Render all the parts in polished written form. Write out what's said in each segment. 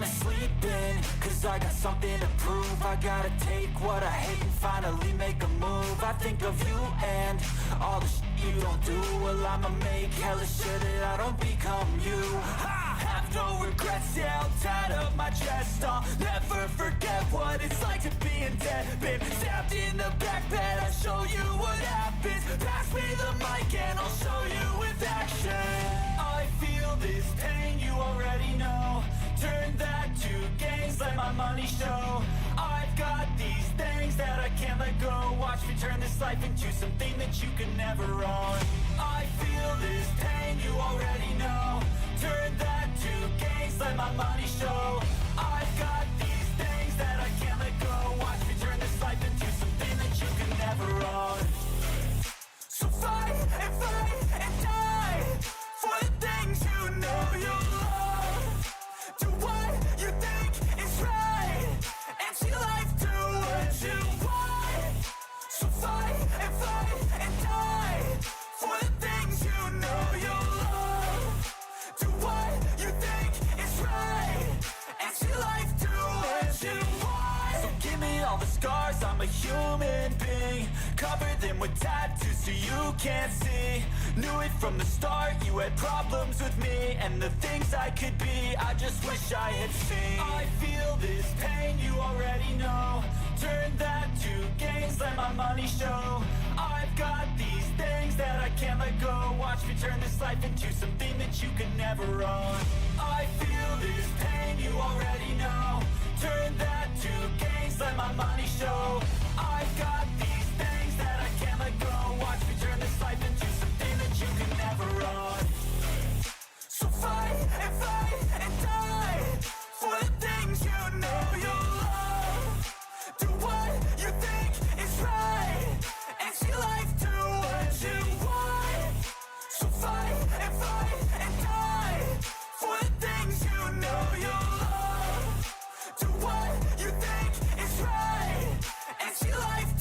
wanna sleep in, cause I got something to prove. I gotta take what I hate and finally make a move. I think of you and all the shit you don't do. Well, I'ma make hella sure that I don't become you. I have no regrets, yeah, I'll tie up my chest. I'll never forget what it's like to be in debt. Been stabbed in the back bed, I'll show you what happens. Pass me the mic and I'll show you with action. I feel this pain, you already know. Turn that to gains, let my money show. I've got these things that I can't let go. Watch me turn this life into something that you can never own. I feel this pain, you already know. Turn that to gains, let my money show. I've got these things that I can't let go. Watch me turn this life into something that you can never own. So fight and die for the things you know you love. Do what you think is right and see life do what you want. So fight and die for the things you know you love. Do what you think is right and see life do what you want. So give me all the scars, I'm a human being. Cover them with tattoos so you can't see. Knew it from the start, you had problems with me and the things I could be, I just wish I had seen. I feel this pain, you already know. Turn that to gains, let my money show. I've got these things that I can't let go. Watch me turn this life into something that you can never own. I feel this pain, you already know. Turn that to gains, let my money show. I've got these things that I can't let go. Watch me turn this life into something that you can never own. So fight and die for the things you know you love. Do what you think is right and see life do what you want. So fight and die for the things you know you love. Do what you think is right and see life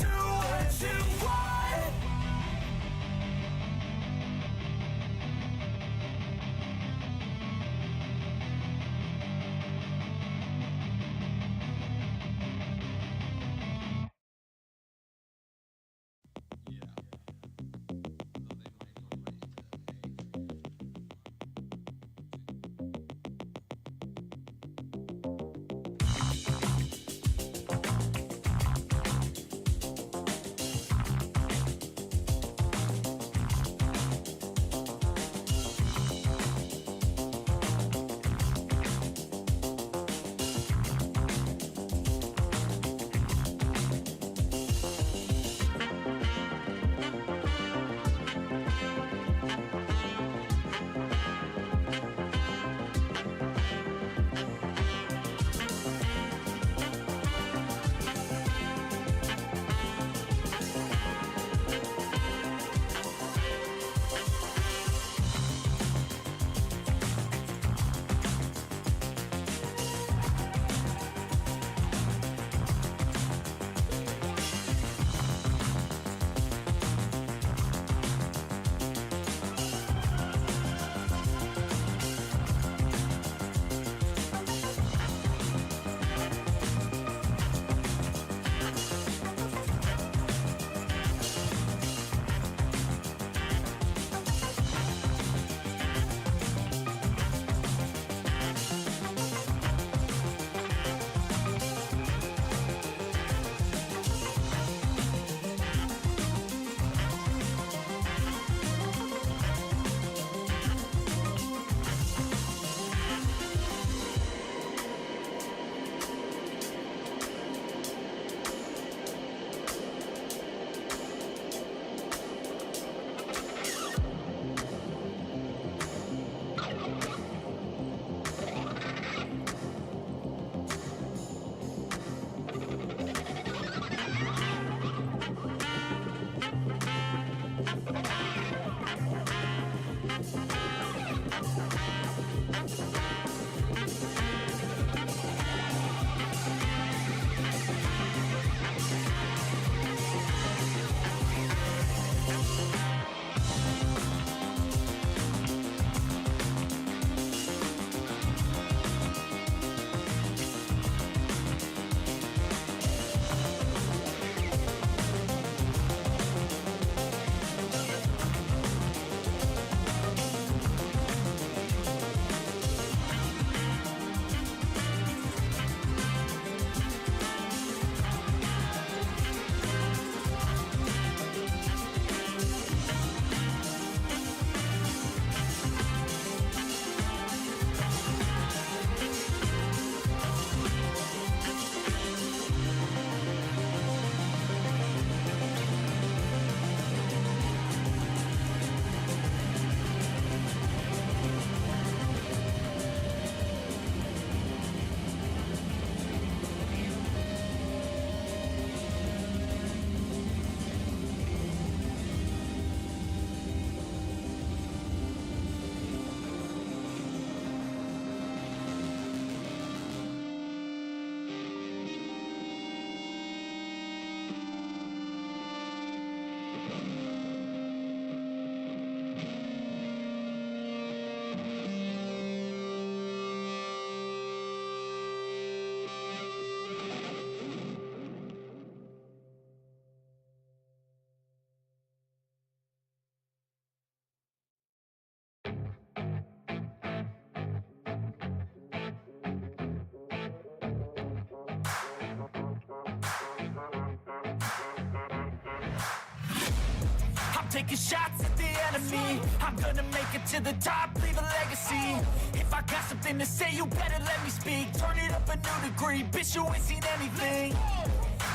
taking shots at the enemy. I'm gonna make it to the top, leave a legacy. If I got something to say, you better let me speak. Turn it up a new degree, bitch, you ain't seen anything.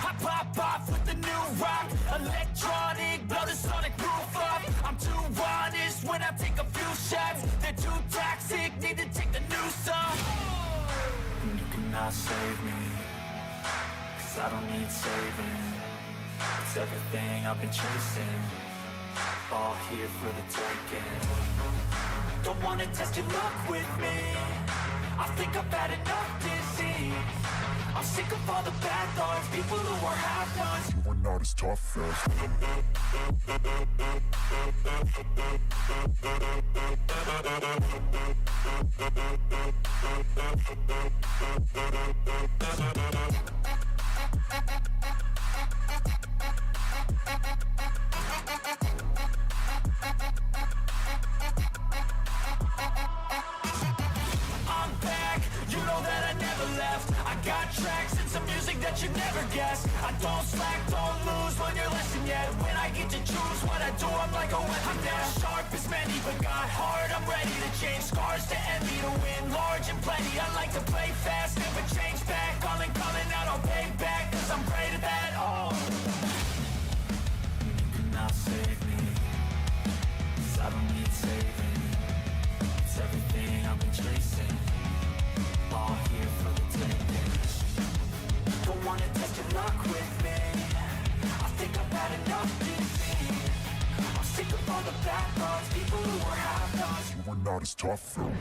I pop off with the new rock, electronic, blow the sonic roof up. I'm too honest when I take a few shots. They're too toxic, need to take the noose off. You cannot save me, 'cause I don't need saving. It's everything I've been chasing, all here for the taking. Don't wanna test your luck with me, I think I've had enough disease. I'm sick of all the bad thoughts, people who are half-nots. You are not as tough as I'm back, you know that I never left. I got tracks and some music that you never guessed. I don't slack, don't lose, learn your lesson yet. When I get to choose what I do, I'm like a weapon. I'm not sharp as many, but got hard, I'm ready to change. Scars to envy, to win large and plenty. I like to play fast, never change back. Calling out, I'll pay back, 'cause I'm great at that. Oh, you cannot save me, 'cause I don't need saving. It's everything I've been chasing, all here for the taking. Don't wanna test your luck with me, I think I've had enough disease. I'm sick of all the bad thoughts, people who are half-nots. You were not as tough though.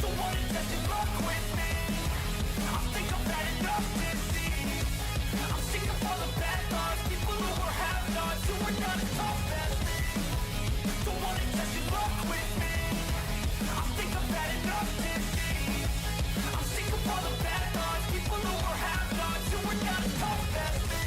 Don't wanna test your luck with me, I think I've had enough disease. I'm sick of all the bad thoughts, people who are half-nots. You were not as tough as me. Don't wanna test your luck with me, I think I've had enough disease. I'm sick of all the bad thoughts, people who are half-nots. You were not as tough as me.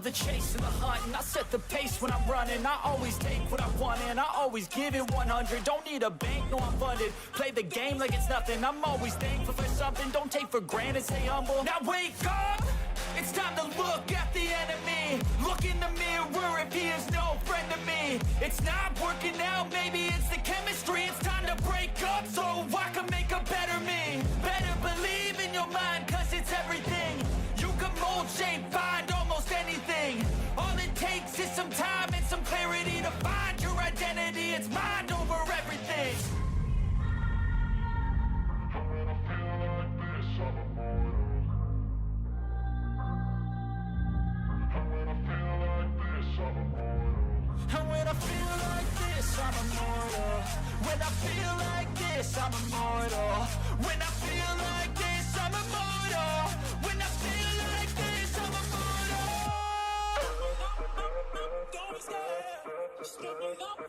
the chase and the hunt, and I set the pace when I'm running. I always take what I want and I always give it 100. Don't need a bank, no I'm funded. Play the game like it's nothing. I'm always thankful for something. Don't take for granted, stay humble. Now wake up! It's time to look at the enemy. Look in the mirror if he is no friend to me. It's not working out, maybe it's the chemistry. It's time to break up so I can make a better me. Better believe in your mind, cause it's everything. You can mold, shape, find almost anything. All it takes is some time and some clarity to find your identity. It's mind over everything. And when I feel like this, I'm immortal. When I feel like this, I'm immortal. When I feel like this, I'm immortal. When I feel like this, I'm immortal. Don't be scared. Just give me up.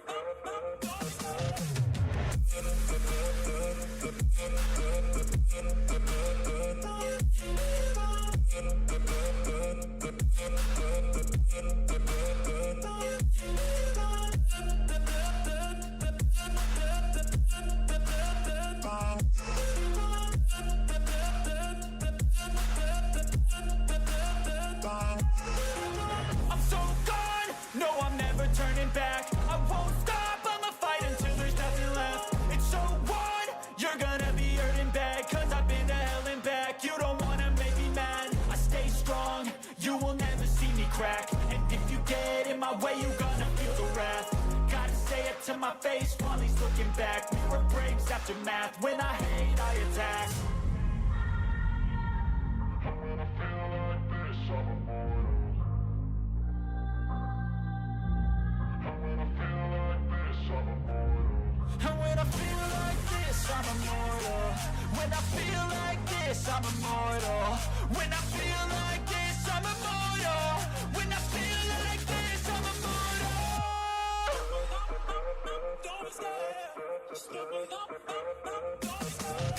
Don't be scared. I'm so gone, no I'm never turning back. I won't stop, I'ma fight until there's nothing left. It's so on, you're gonna be hurting bad, cause I've been to hell and back. You don't wanna make me mad, I stay strong, you will never see me crack. And if you get in my way, you're gonna feel the wrath. Gotta say it to my face while he's looking back. Mirror breaks after math, when I hate I attack. And when I feel like this, I'm immortal. When I feel like this, I'm immortal. When I feel like this, I'm immortal. When I feel like this, I'm immortal. Don't be scared. Just give me up. Don't be scared.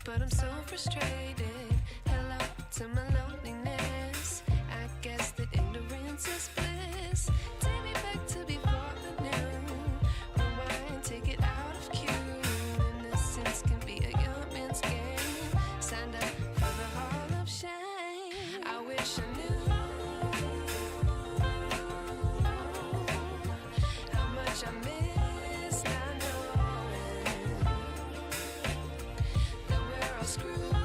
But I'm so frustrated. Hello to my loneliness. I guess that ignorance is bliss. Take me back to before I knew. Rewind, take it out of cue. Innocence can be a young man's game. Signed up for the hall of shame. I wish I knew how much I miss not knowing that we're all screwed.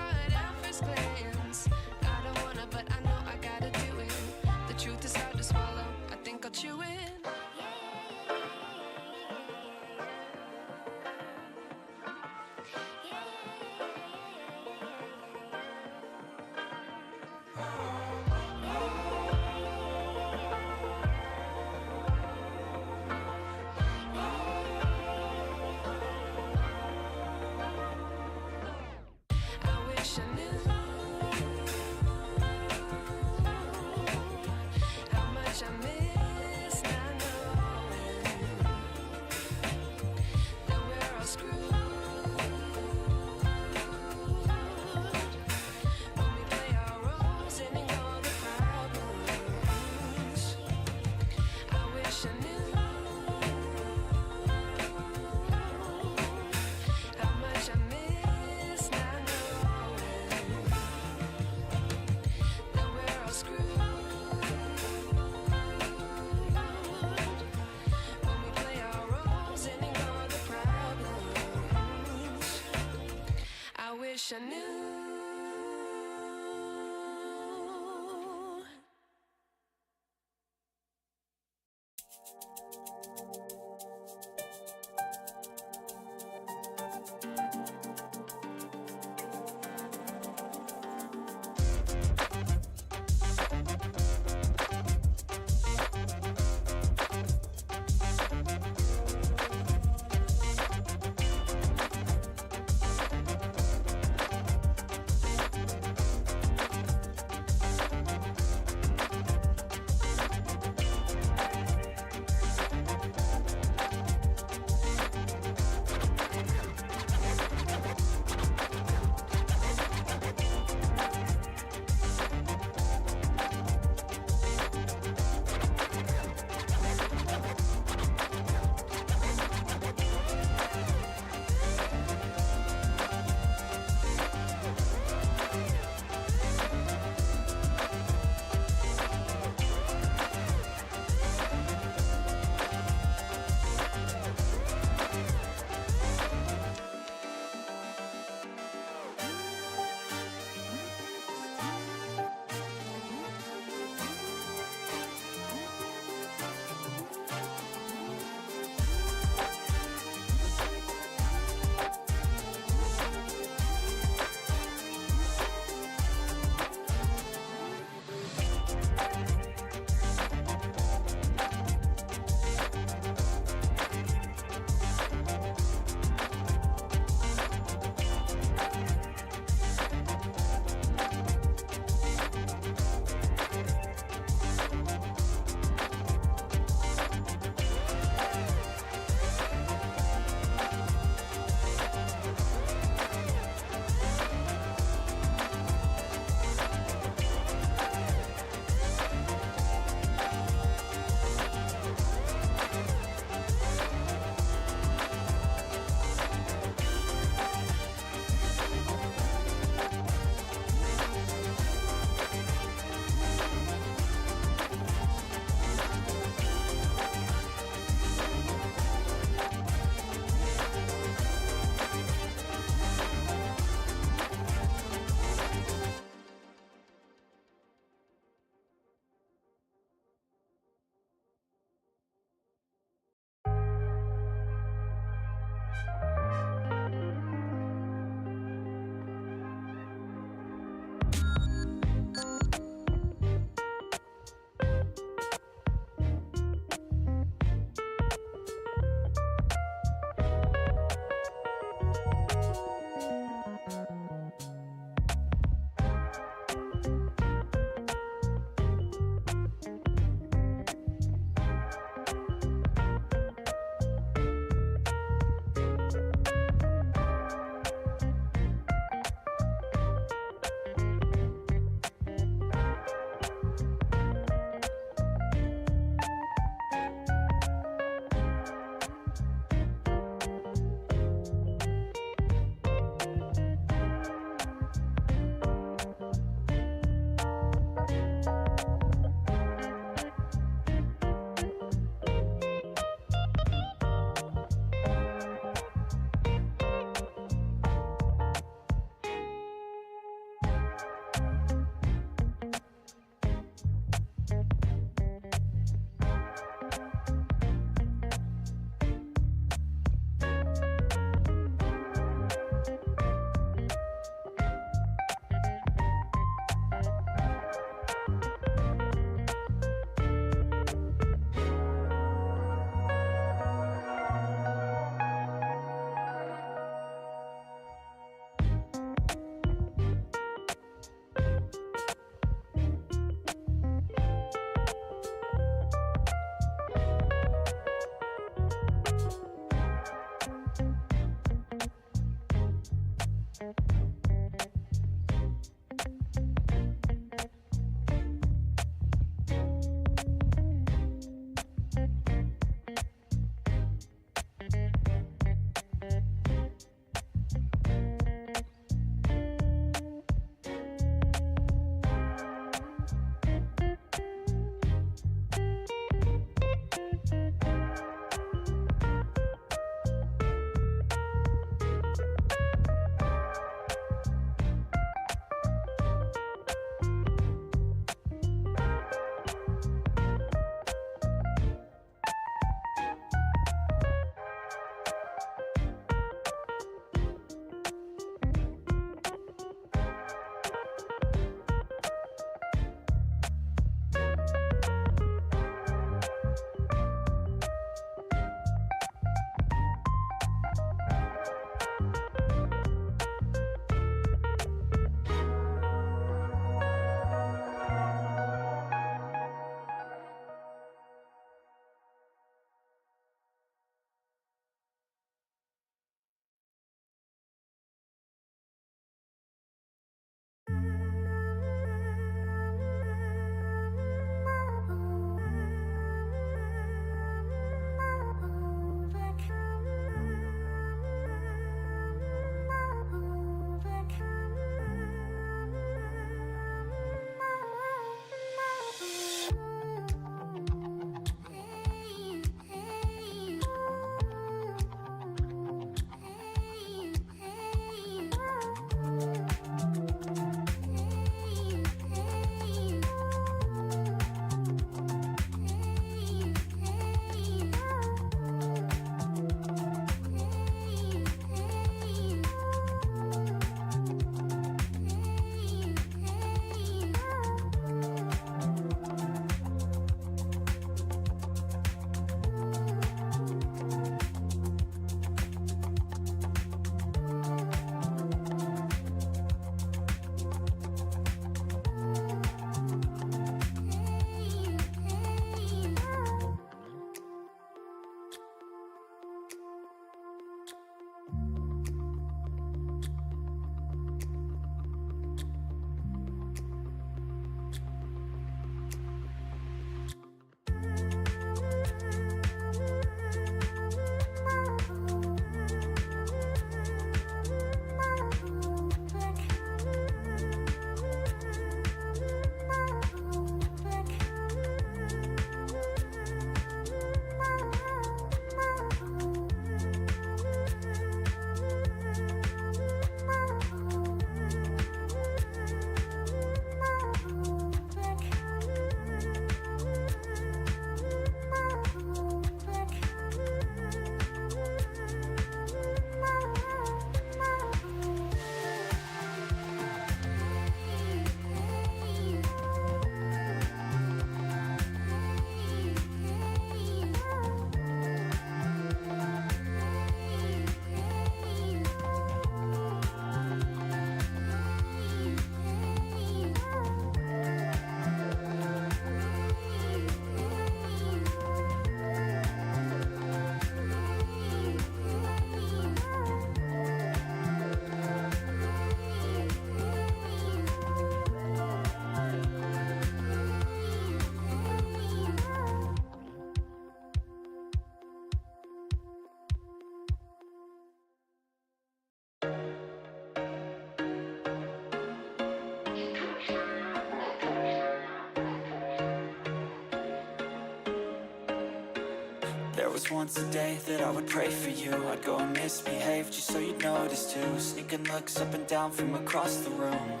was once a day that I would pray for you. I'd go and misbehave just so you'd notice too. Sneaking looks up and down from across the room.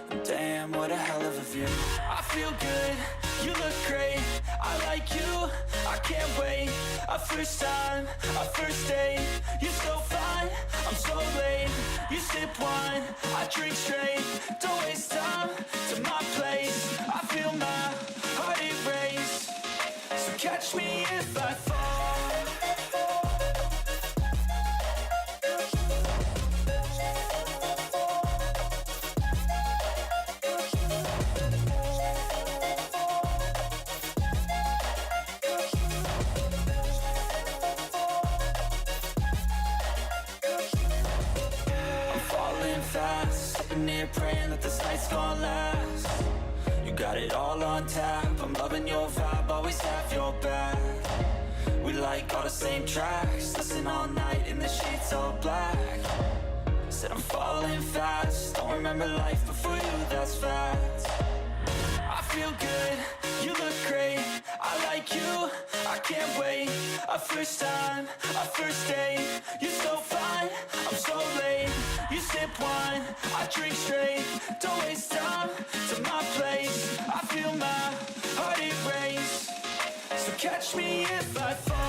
And damn, what a hell of a view. I feel good, you look great, I like you, I can't wait. A first time, a first date, you're so fine, I'm so late. You sip wine, I drink straight, don't waste time to my place. I feel my heart erase, so catch me if I fall. Praying that this night's gonna last. You got it all on tap, I'm loving your vibe, always have your back. We like all the same tracks, listen all night in the sheets all black. Said I'm falling fast, don't remember life before you, that's fact. I feel good, you look great, I like you, I can't wait. A first time, a first date, you're so fine, I'm so late. You sip wine, I drink straight, don't waste time to my place. I feel my heart erase, so catch me if I fall.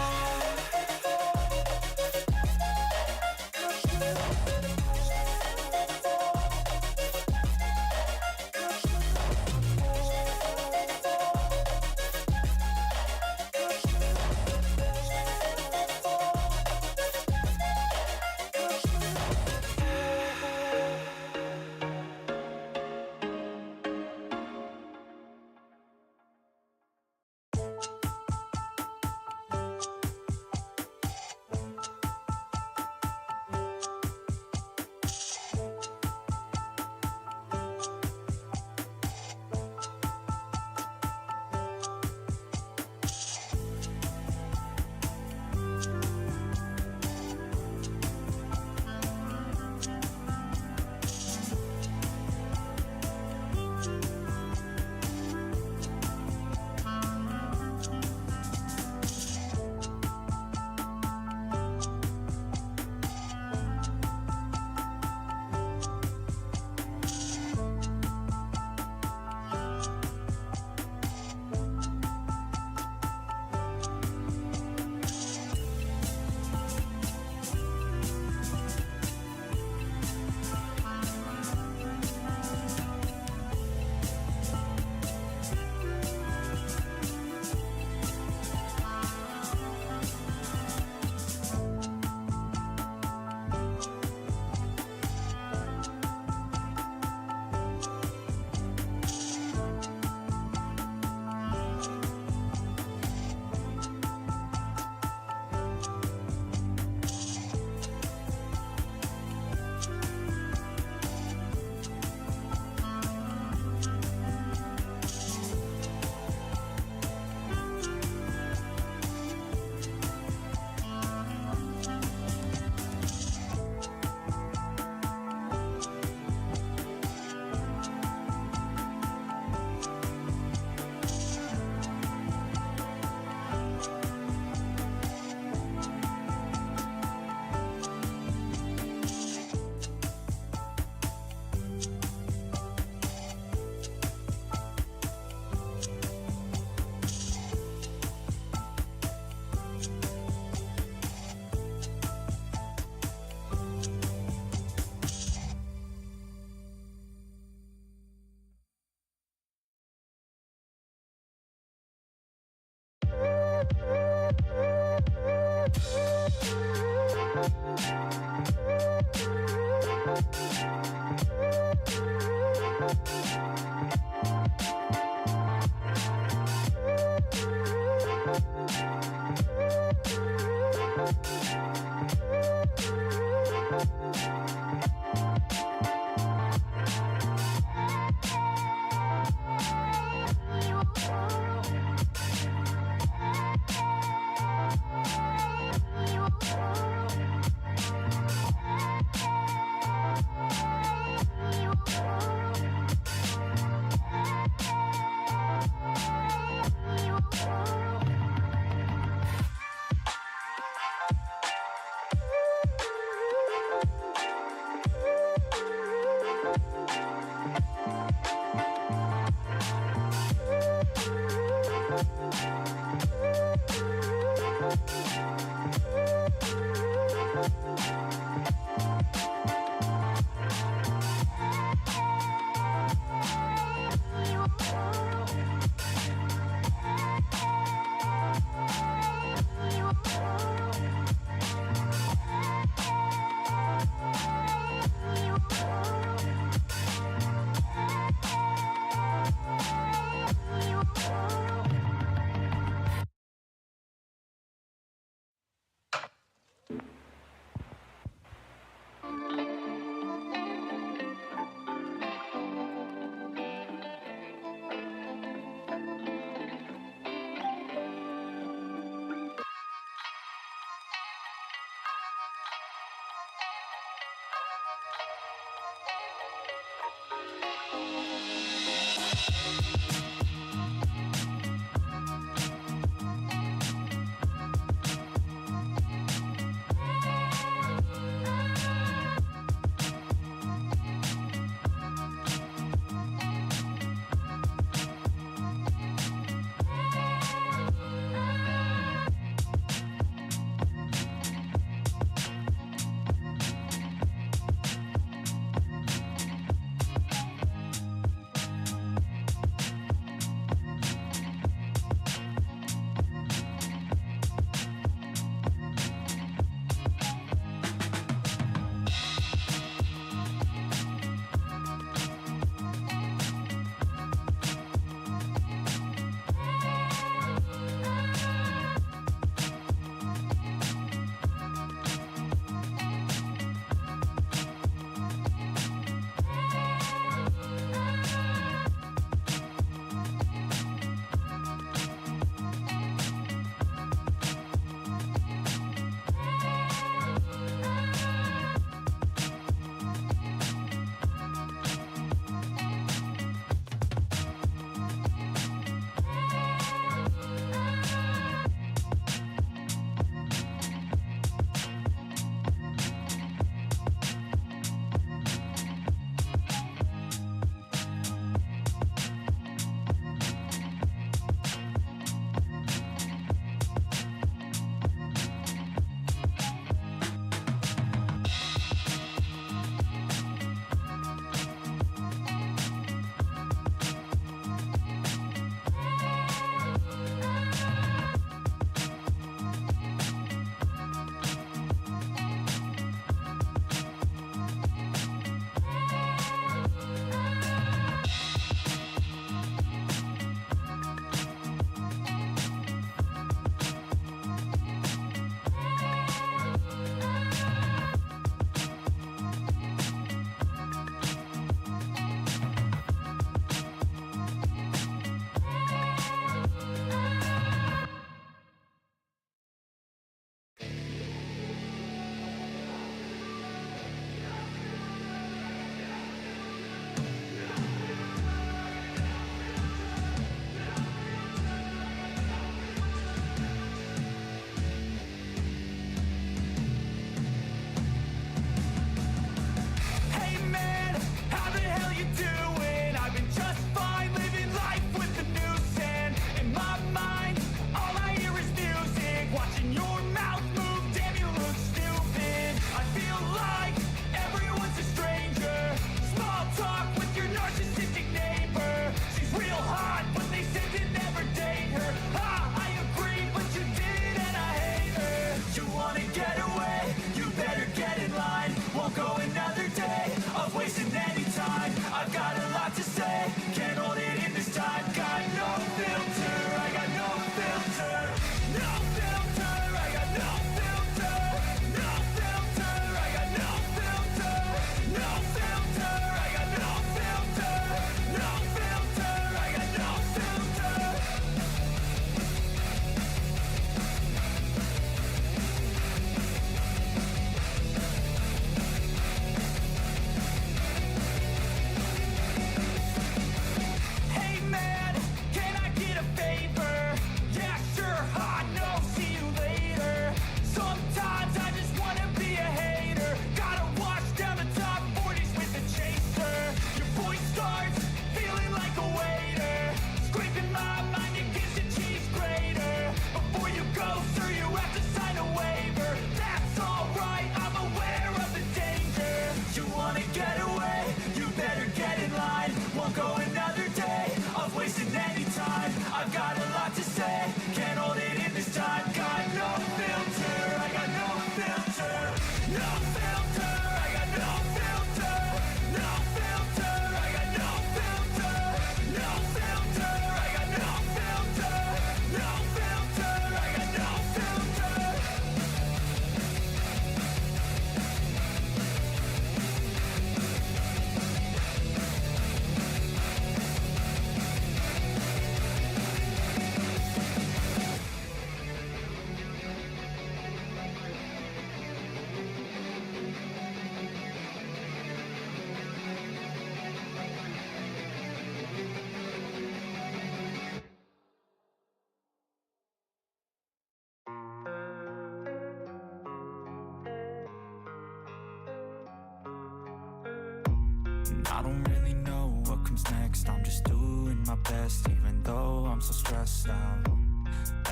And I don't really know what comes next. I'm just doing my best, even though I'm so stressed out.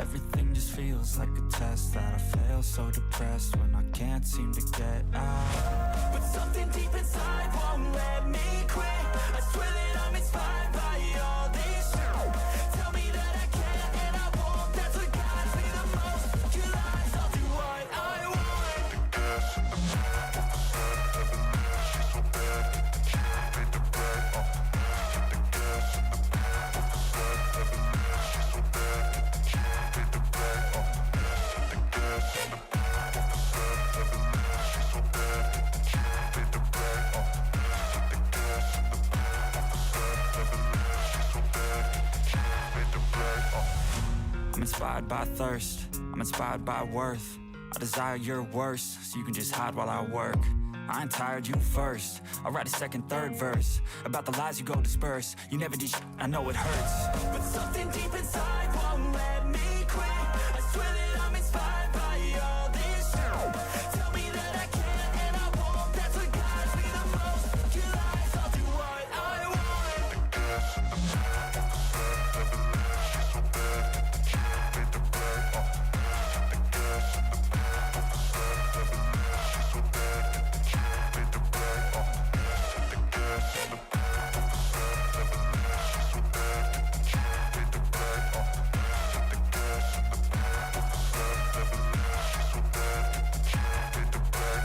Everything just feels like a test that I fail, so depressed when I can't seem to get out. But something deep inside won't let me quit. I swear that I'm inspired by all this shit. Tell me that I can and I won't. That's what guides me the most. Your lies, I'll do what I want. The gas in the back of the set, she's so bad. She made the bread, the gas in the back of the set, she's so bad. She made the bread, the gas in the back of the set, she's so bad. She made the bread, the gas in the back of the set, she's so bad. She made the bread. I'm inspired by thirst, I'm inspired by worth. I desire your worst, so you can just hide while I work. I ain't tired, you first. I'll write a second, third verse about the lies you go disperse. You never did shit, I know it hurts. But something deep inside won't let me quit. I swear that I'm inspired by all this shit. Tell me that I can and I won't. That's what guides me the most. Your lies, I'll do what I want. The gas in the back of the set, she's so bad. She made the bread, the gas in the back of the set, she's so bad. She made the bread, the gas in the back of the set, she's so bad. She made the bread, the gas in the back of the set, she's so bad. She made the bread.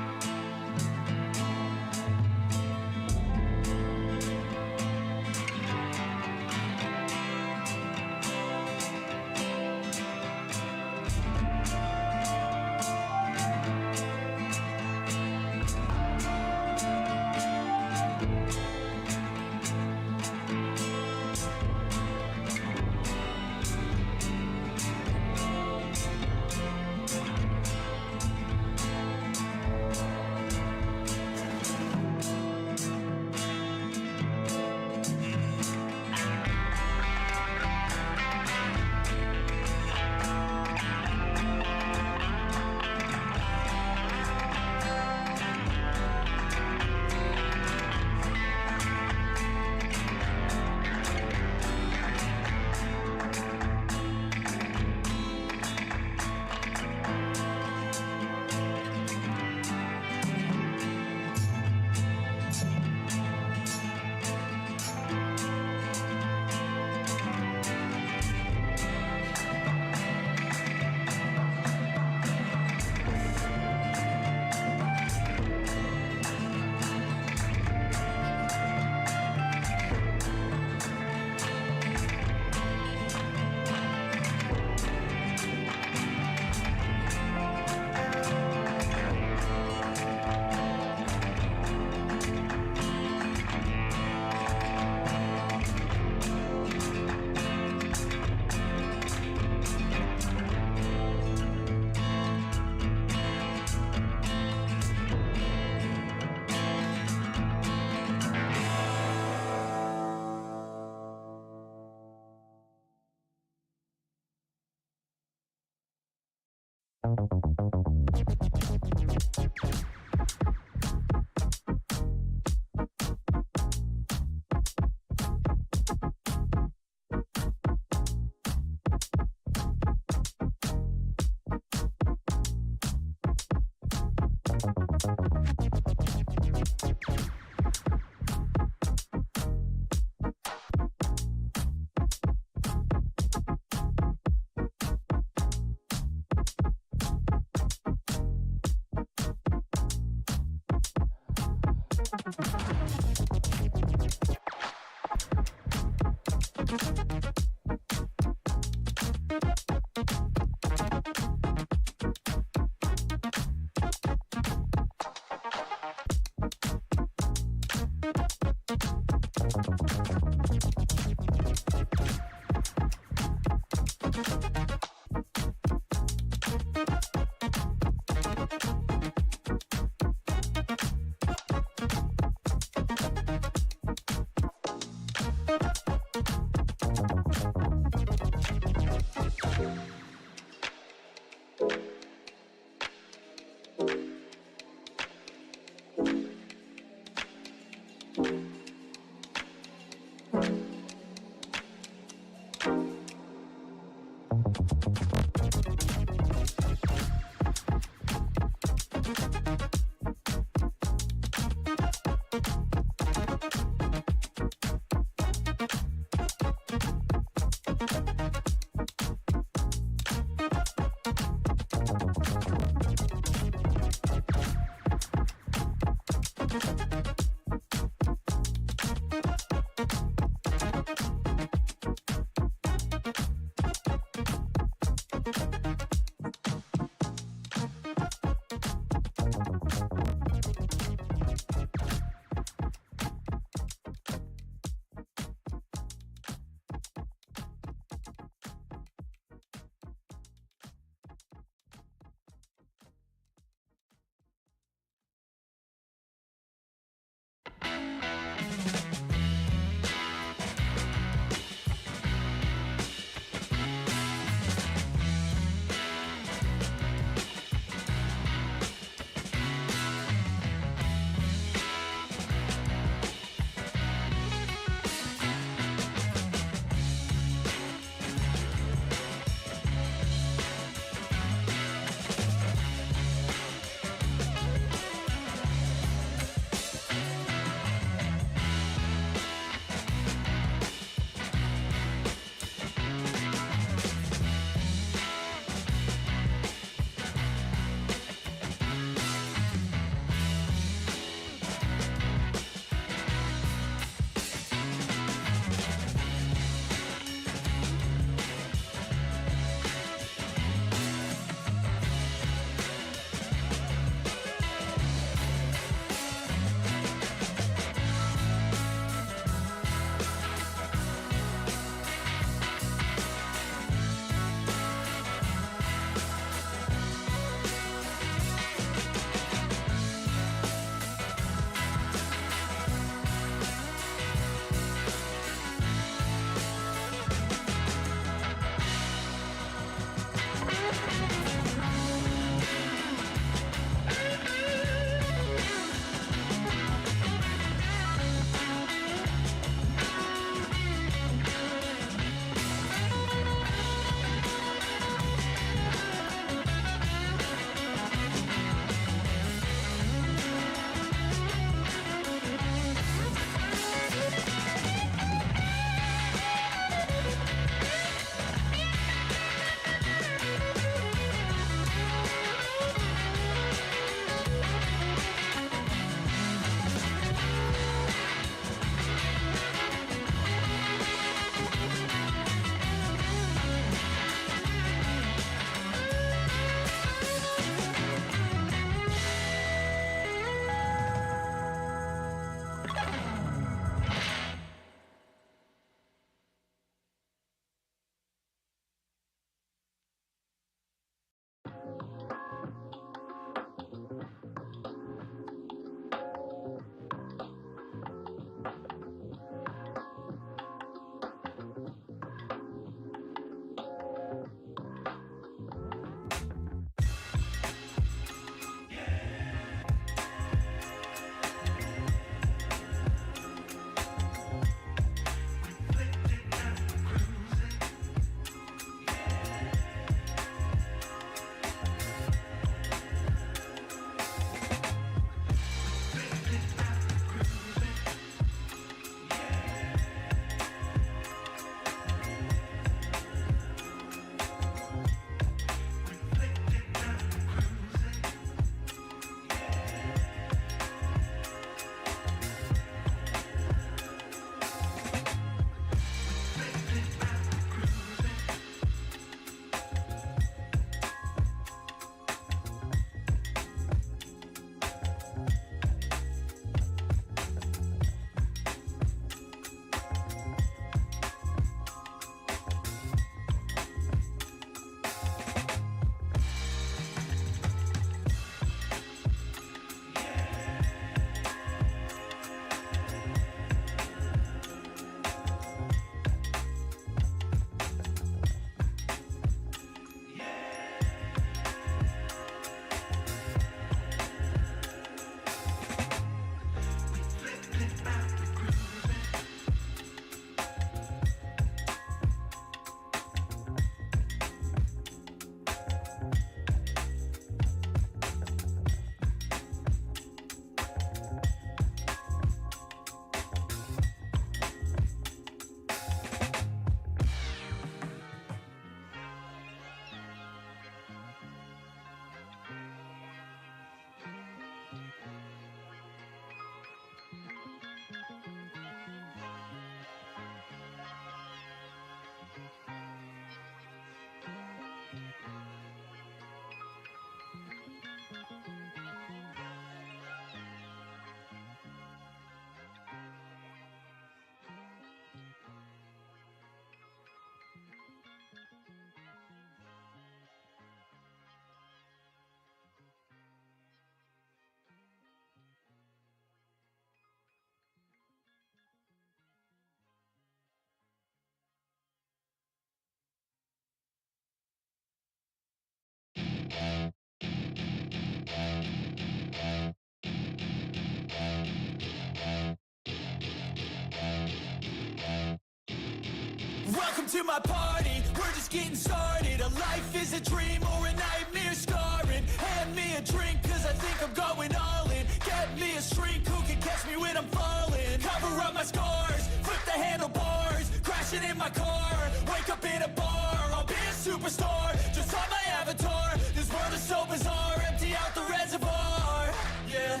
Welcome to my party, we're just getting started. A life is a dream or a nightmare scarring. Hand me a drink cause I think I'm going all in. Get me a shrink who can catch me when I'm falling. Cover up my scars, flip the handlebars. Crashing in my car, wake up in a bar. I'll be a superstar, just on my avatar. This world is so bizarre, empty out the reservoir. Yeah,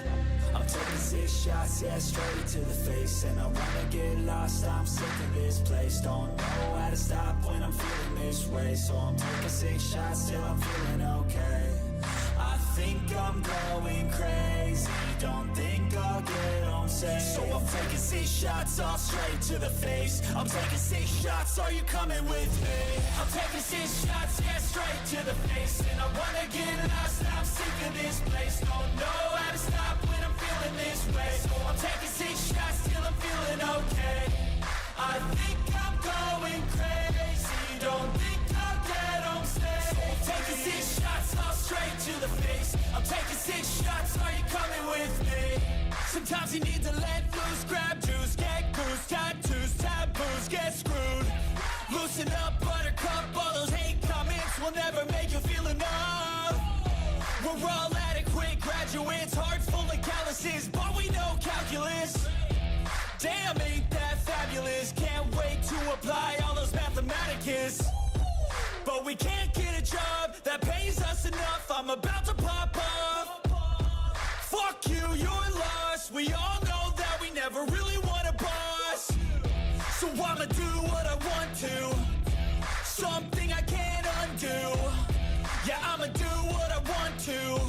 I'm taking 6 shots, yeah, straight to the face. And I wanna get lost, I'm sick of this place. Don't know how to stop when I'm feeling this way. So I'm taking 6 shots till I'm feeling okay. I think I'm going crazy, don't think I'll get home safe. So I'm taking 6 shots, all straight to the face. I'm taking 6 shots, are you coming with me? I'm taking 6 shots, yeah, straight to the face. And I wanna get lost, I'm sick of this place. Don't know how to stop when I'm feeling this way. So I'm taking 6 shots till I'm feeling okay. I think I'm going crazy, don't think I'll get home safe. So I'm taking 6 shots, all straight to the face. I'm taking 6 shots, are you coming with me? Sometimes you need to let loose, grab juice, get goose, tattoos, taboos, get screwed. Loosen up, buttercup, all those hate comments will never make you feel enough. We're all adequate graduates, hearts full of calluses, but we know calculus. Damn, ain't that fabulous? Can't wait to apply all those mathematicus. But we can't get a job that pays us enough. I'm about to pop off. Fuck you, you're lost. We all know that we never really want a boss. So I'ma do what I want to, something I can't undo. Yeah, I'ma do what I want to,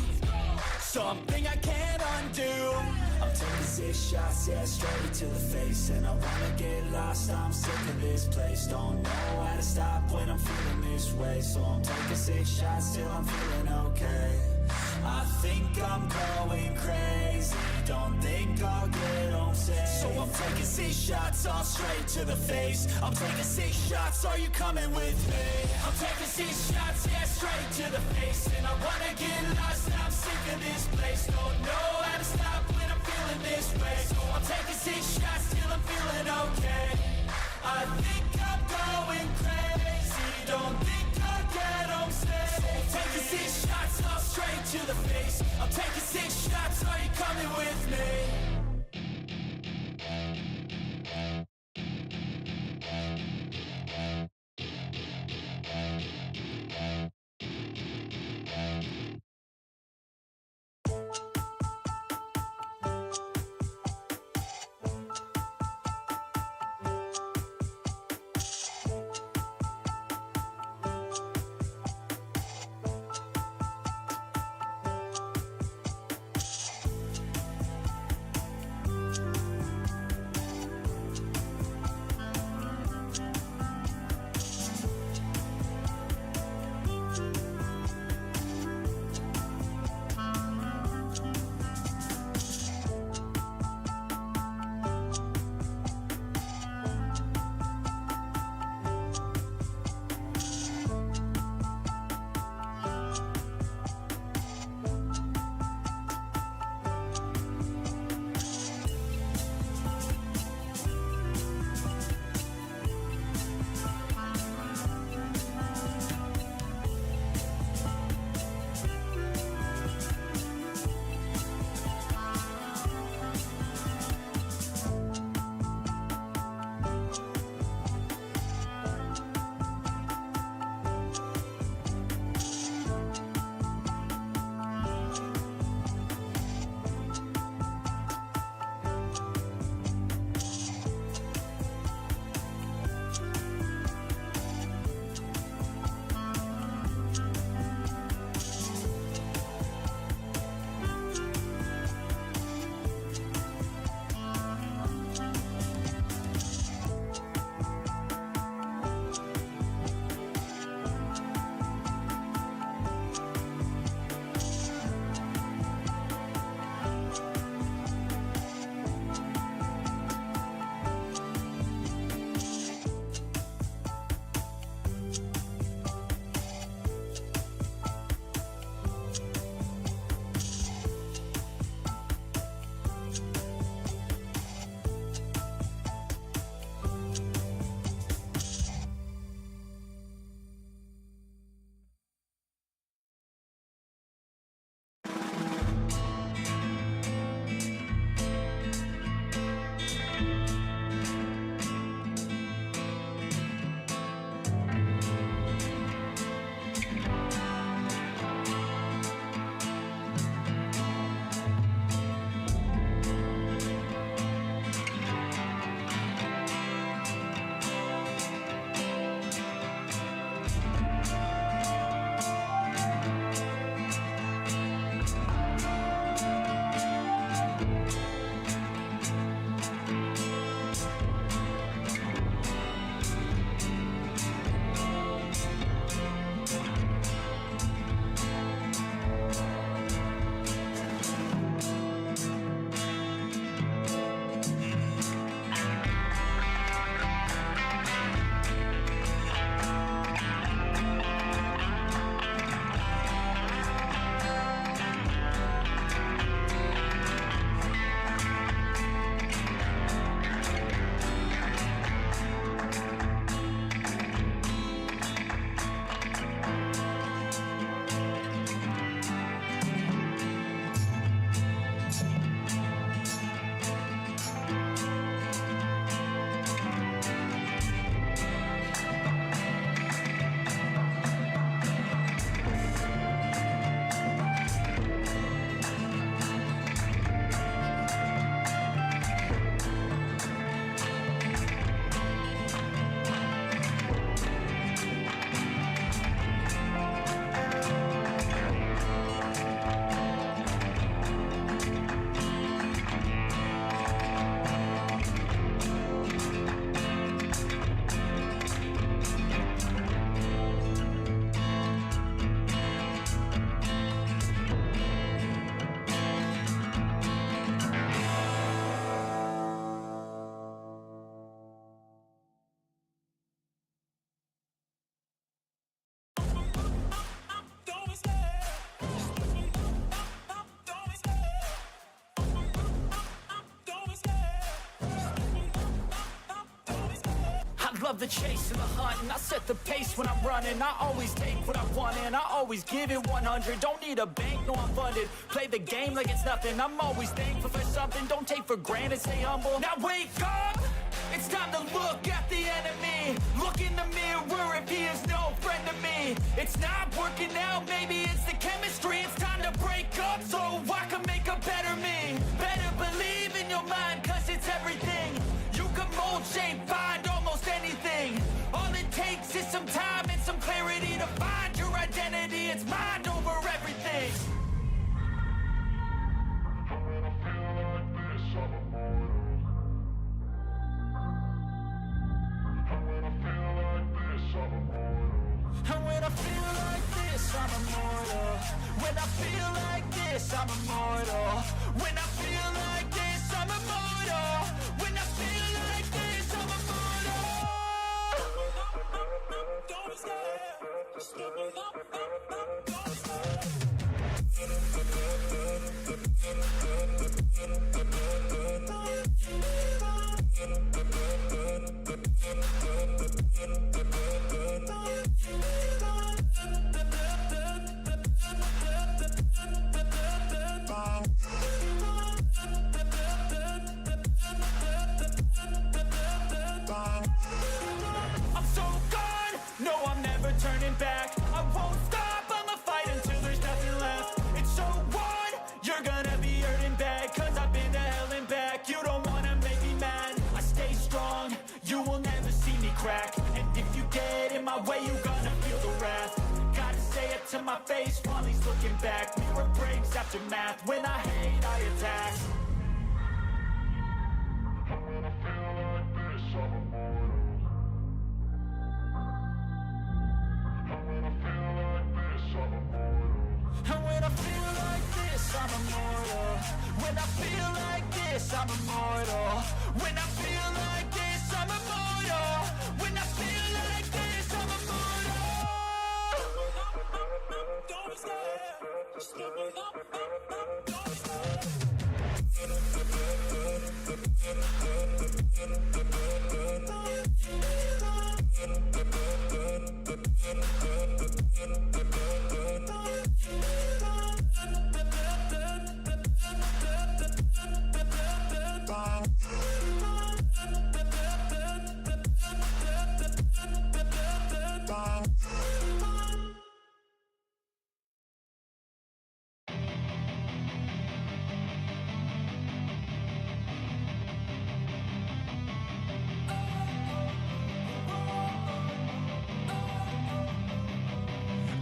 something I can't undo. I'm taking 6 shots, yeah, straight to the face. And I wanna get lost, I'm sick of this place. Don't know how to stop when I'm feeling this way. So I'm taking 6 shots till I'm feeling okay. I think I'm going crazy, don't think I'll get home safe. So I'm taking 6 shots, all straight to the face. I'm taking 6 shots, are you coming with me? I'm taking 6 shots, yeah, straight to the face. And I wanna get lost, I'm sick of this place. Don't know how to stop when I'm feeling this way. So I'm taking 6 shots till I'm feeling okay. I think I'm going crazy, don't think I'll get home safe. So I'm taking 6 shots, all straight to the face. I'm taking 6 shots, are you coming with me? love the chase and the hunt, and I set the pace when I'm running. I always take what I want and I always give it 100. Don't need a bank, no I'm funded. Play the game like it's nothing. I'm always thankful for something. Don't take for granted, stay humble. Now wake up! It's time to look at the enemy. Look in the mirror if he is no friend to me. It's not working out, maybe it's the chemistry. It's time to break up so I can make a better me. Better believe in your mind, cause it's everything. You can mold, shape, find almost anything. All it takes is some time and some clarity to find your identity. It's mind over everything. And when I feel like this, I'm immortal. When I feel like this, I'm immortal. When I feel like this, I'm immortal. When I feel like this, I'm immortal. Don't stop, stop it up, don't stop. I'm so gone, no I'm never turning back. I won't stop, I'ma fight until there's nothing left. It's so on, you're gonna be hurting bad, cause I've been to hell and back. You don't wanna make me mad, I stay strong, you will never see me crack. And if you get in my way, you're gonna feel the wrath. Gotta say it to my face while he's looking back. Mirror breaks after math, when I hate I attack. And when I feel like this, I'm immortal. When I feel like this, I'm immortal. When I feel like this, I'm immortal. When I feel like this, I'm immortal. Don't stop, stop it up, don't stop.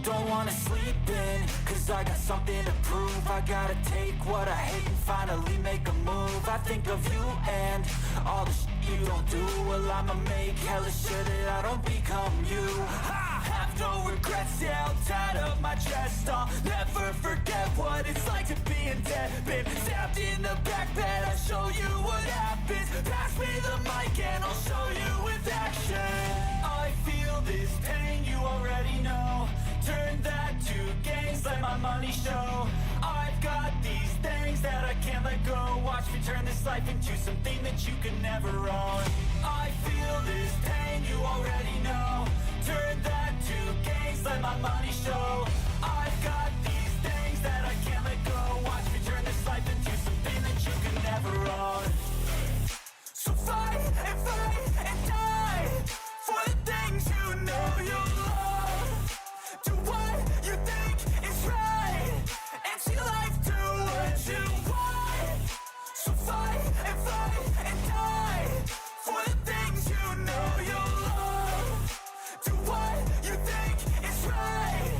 Don't wanna sleep in, cause I got something to prove. I gotta take what I hate and finally make a move. I think of you and all the shit you don't do. Well, I'ma make hella sure that I don't become you. I have no regrets, yeah, I'll tie up my chest. I'll never forget what it's like to be in debt. Been stabbed in the back bed, I'll show you what happens. Pass me the mic and I'll show you with action. I feel this pain, you already know. Turn that to gains, let my money show. I've got these things that I can't let go. Watch me turn this life into something that you can never own. I feel this pain, you already know. Turn that to gains, let my money show. I've got these things that I can't let go. Watch me turn this life into something that you can never own. So fight and die for the things you know you love. Do what you think is right, and see life do what you want. So fight and die for the things you know you love. Do what you think is right,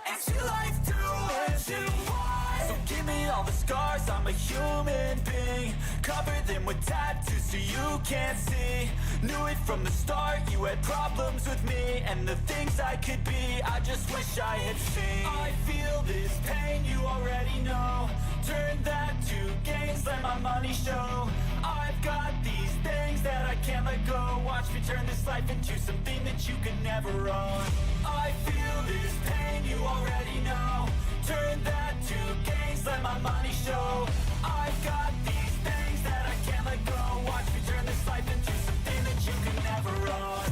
and see life do what you want. So give me all the scars, I'm a human being. Cover them with tattoos so you can't see. Knew it from the start, you had problems with me and the things I could be, I just wish I had seen. I feel this pain, you already know. Turn that to gains, let my money show. I've got these things that I can't let go. Watch me turn this life into something that you could never own. I feel this pain, you already know. Turn that to gains, let my money show. I've got these things that I can't let go. Watch me turn this life into something that you can never own.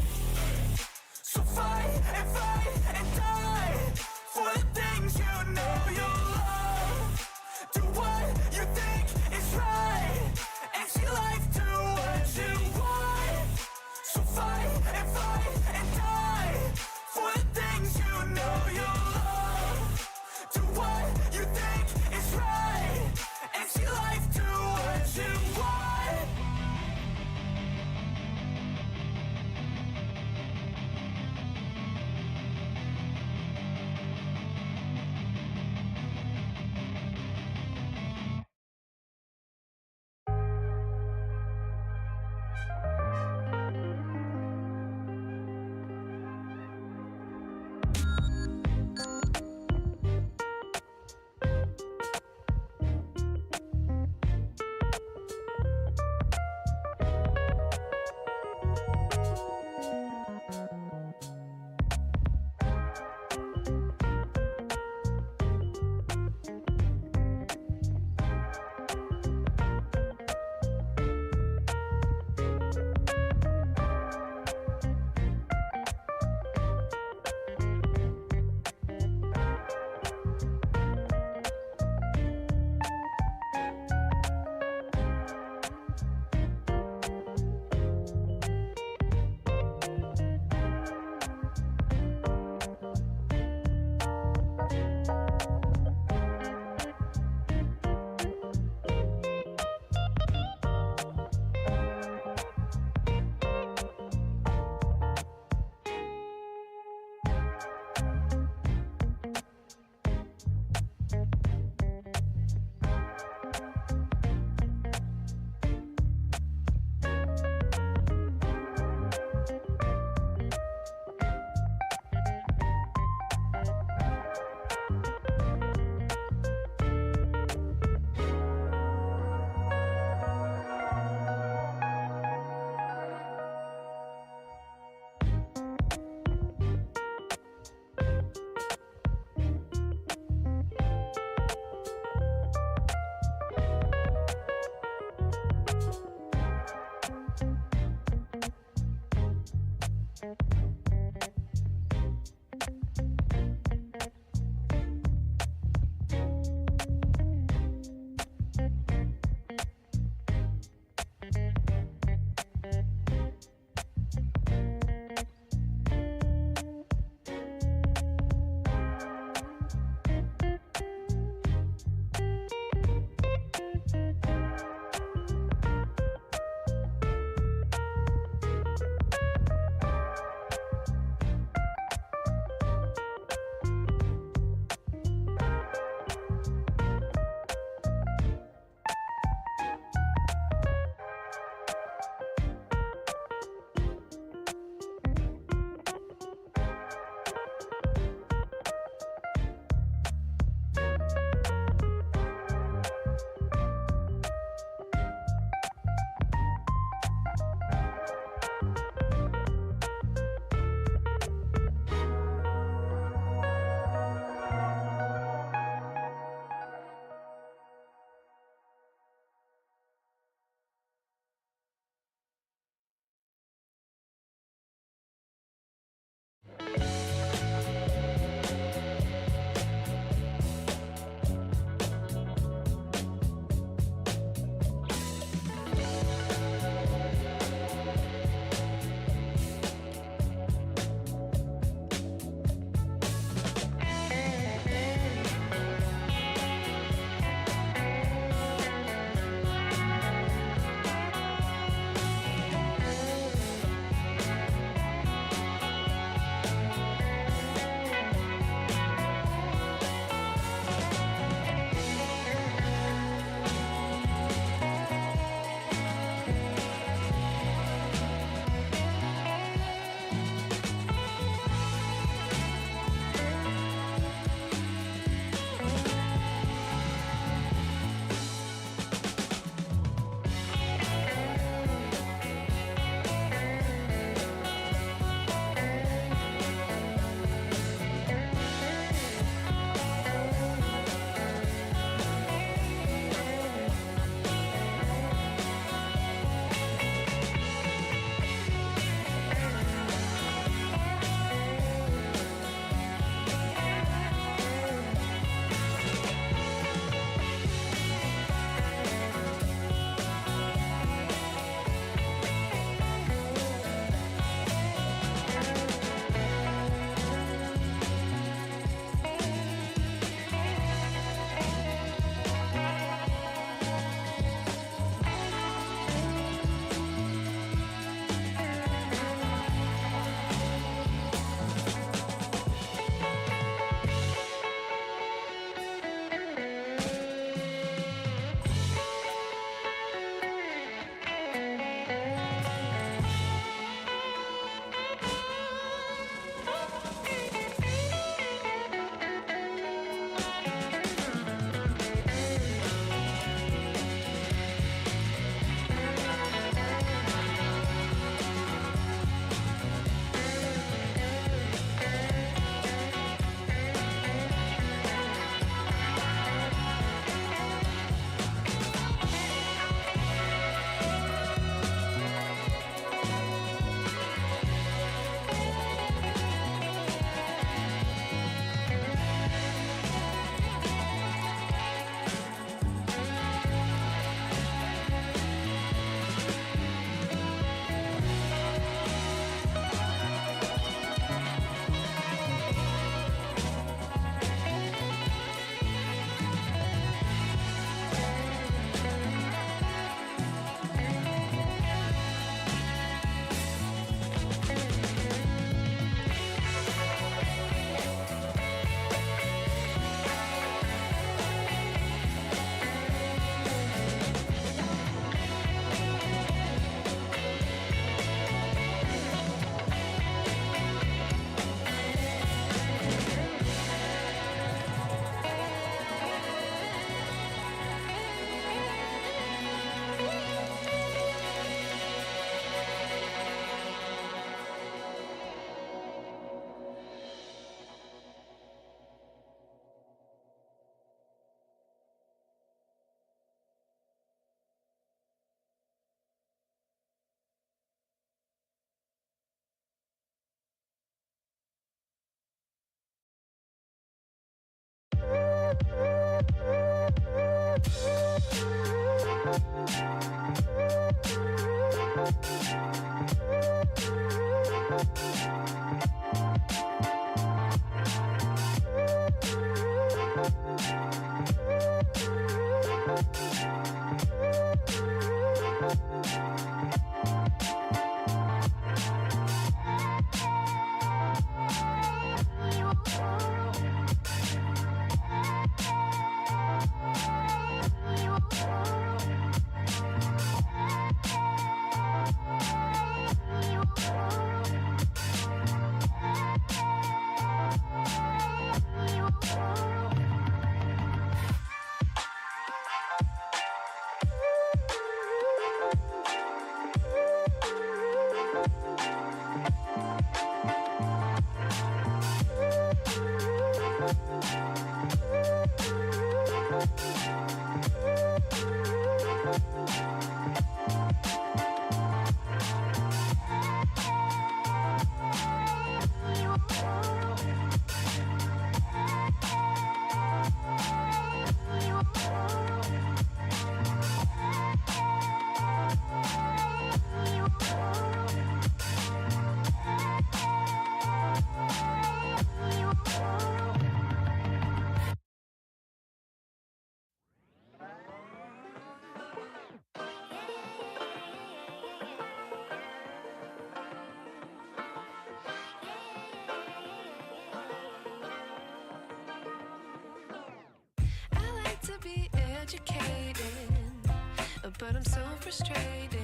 I'm so frustrated.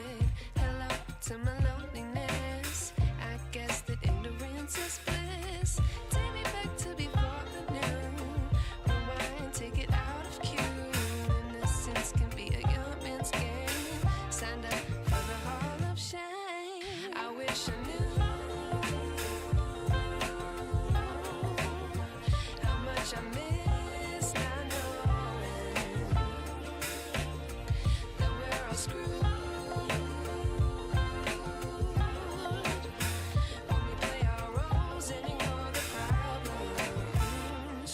Hello to my loneliness. I guess that ignorance is bliss. Take me back to before I knew. Rewind, take it out of cue. Innocence can be a young man's game. Signed up for the hall of shame. I wish I knew how much I miss not knowing that we're all screwed when we play our roles and ignore the problems.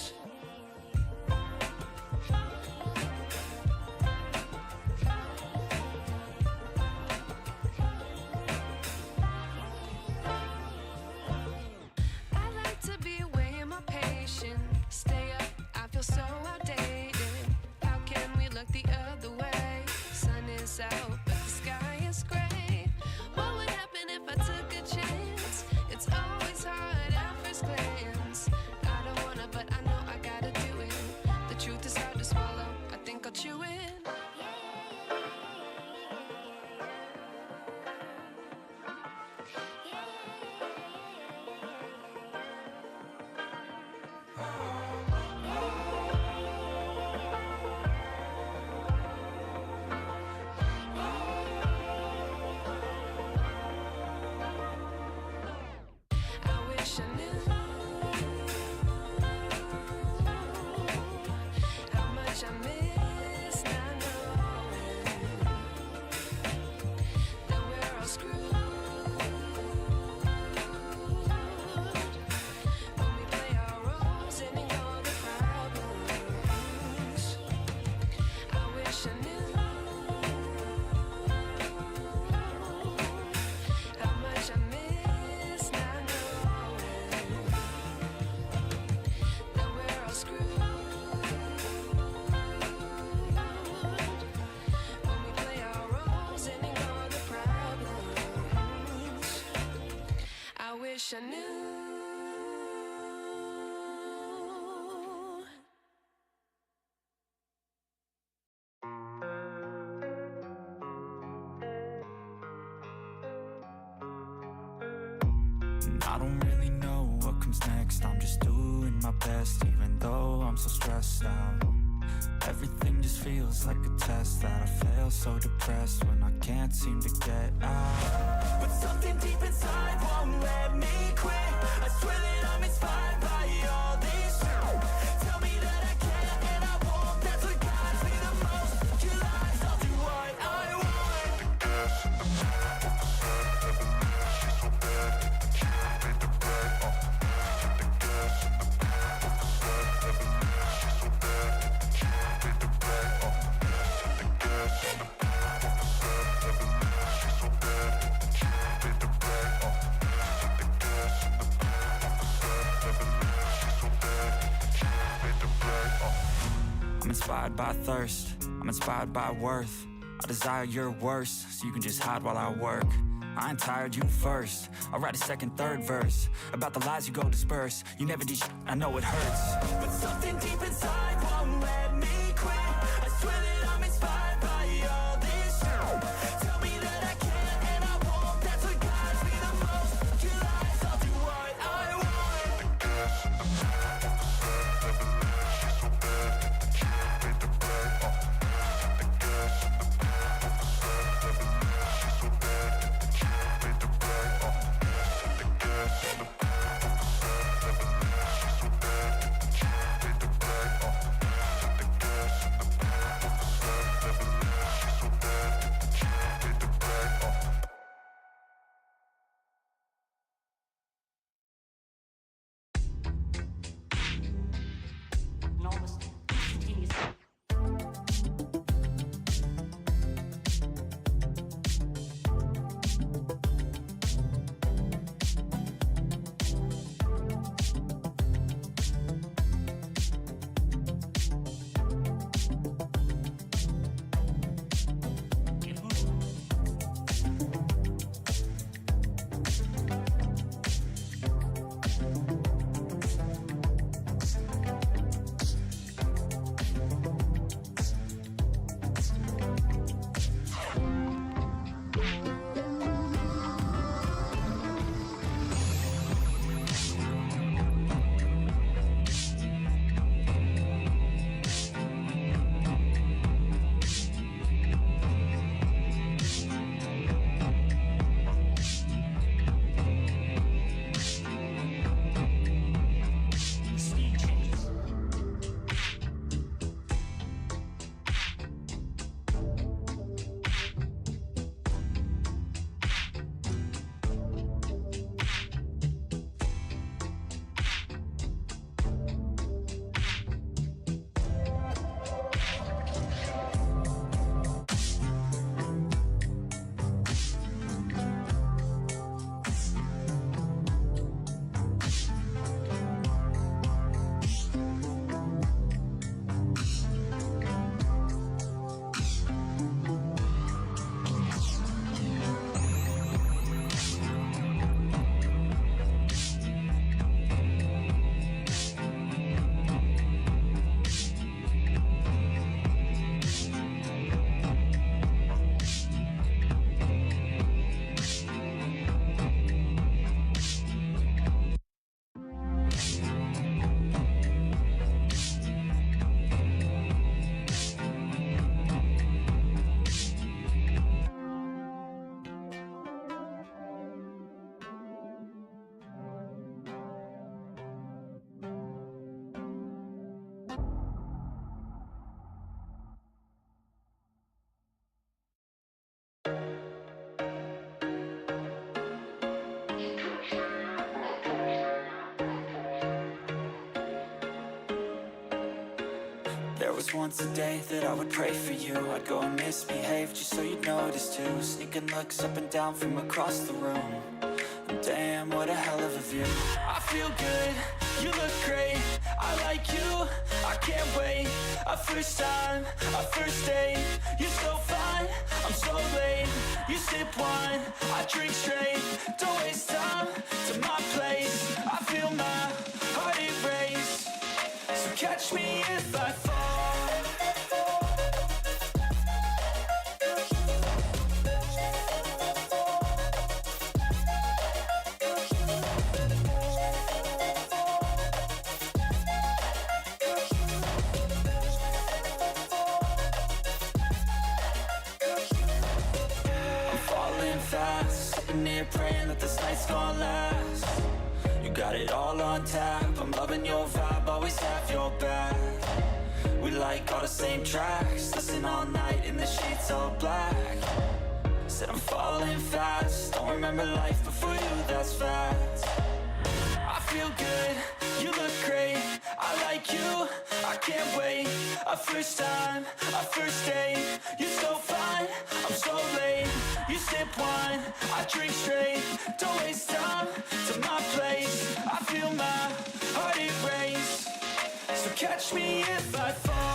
I like to be away in my patience. Stay up, I feel so outdated. How can we look the other way? Sun is out, but the sky is gray. What would happen if I took a chance? It's always hard at first glance. I don't wanna, but I know I gotta do it. The truth is hard to swallow, I think I'll chew it. I wish I knew how much I miss not knowing that we're all screwed when we play our roles and ignore the problems. I wish I knew how much I miss not knowing that we're all screwed when we play our roles and ignore the problems. I wish I knew. And I don't really know what comes next. I'm just doing my best, even though I'm so stressed out. Everything just feels like a test that I fail, so depressed when I can't seem to get out. But something deep inside won't let me quit. I swear that I'm inspired by all this shit. Tell me that I can and I won't. That's what guides me the most. Your lies, I'll do what I want. I'm inspired by thirst, I'm inspired by worth. I desire your worst, so you can just hide while I work. I ain't tired, you first. I'll write a second, third verse about the lies you go disperse. You never did shit, I know it hurts. But something deep inside won't let me quit. I swear that I'm inspired by all this shit. Tell me that I can and I won't. That's what guides me the most. Your lies, I'll do what I want. There was once a day that I would pray for you. I'd go and misbehave just so you'd notice too. Sneaking looks up and down from across the room. And damn, what a hell of a view. I feel good, you look great, I like you, I can't wait. A first time, a first date, you're so fine, I'm so late. You sip wine, I drink straight, don't waste time to my place. I feel my heart erase, so catch me if I fall. Sitting here praying that this night's gonna last. You got it all on tap, I'm loving your vibe, always have your back. We like all the same tracks, listen all night in the sheets all black. Said I'm falling fast, don't remember life before you, that's fact. I feel good, you look great, I like you, I can't wait. A first time, a first date, you're so fine, I'm so late. You sip wine, I drink straight, don't waste time to my place. I feel my heart erase, so catch me if I fall.